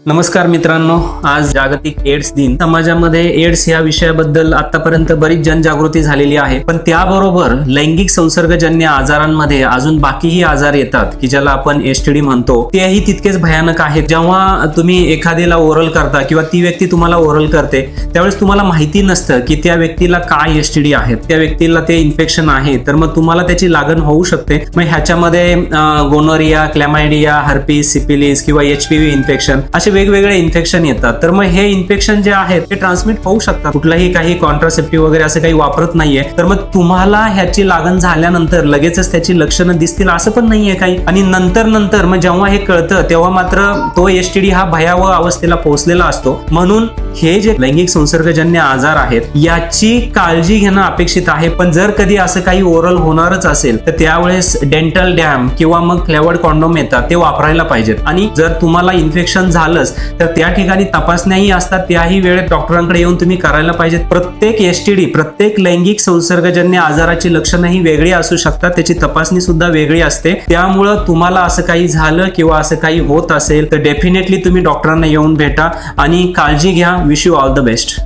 नमस्कार मित्रांनो, आज जागतिक एड्स दिन. समाजामध्ये एड्स या विषयाबद्दल आतापर्यंत बरीच जनजागृती झालेली आहे, पण त्याबरोबर लैंगिक संसर्गजन्य आजारांमध्ये अजून बाकीही आजार येतात की ज्याला आपण एसटीडी म्हणतो. तेही तितकेच भयानक आहेत. जेव्हा तुम्ही एखाद्याला ओरल करता किंवा ती व्यक्ती तुम्हाला ओरल करते त्यावेळेस तुम्हाला माहिती नसतं की त्या व्यक्तीला काय एसटीडी आहेत, त्या व्यक्तीला ते इन्फेक्शन आहे, तर मग तुम्हाला त्याची लागण होऊ शकते. मग ह्याच्यामध्ये गोनोरिया, क्लॅमायडिया, हर्पीस, सिफिलिस किंवा HPV इन्फेक्शन असे वेगवेगळे इन्फेक्शन येतात. तर मग हे इन्फेक्शन जे आहेत ते ट्रान्समिट होऊ शकतात. कुठलाही काही कॉन्ट्रासेप्टिव्ह वगैरे असं काही वापरत नाहीये, तर मग तुम्हाला ह्याची लागण झाल्यानंतर लगेचच त्याची लक्षणं दिसतील असं पण नाहीये काही. आणि नंतर मग जेव्हा हे कळतं तेव्हा मात्र तो एसटीडी हा भयावह अवस्थेला पोहोचलेला असतो. म्हणून हे जे लैंगिक संसर्गजन्य आजार आहेत याची काळजी घेणं अपेक्षित आहे. पण जर कधी असं काही ओरल होणारच असेल तर त्यावेळेस डेंटल डॅम किंवा मग फ्लेवर्ड कॉन्डोम येतात ते वापरायला पाहिजेत. आणि जर तुम्हाला इन्फेक्शन झालंच तर त्या ठिकाणी तपासण्याही असतात, त्याही वेळेत डॉक्टरांकडे येऊन तुम्ही करायला पाहिजेत. प्रत्येक एसटीडी, प्रत्येक लैंगिक संसर्गजन्य आजाराची लक्षणं ही वेगळी असू शकतात, त्याची तपासणी सुद्धा वेगळी असते. त्यामुळं तुम्हाला असं काही झालं किंवा असं काही होत असेल तर डेफिनेटली तुम्ही डॉक्टरांना येऊन भेटा आणि काळजी घ्या. Wish you all the best.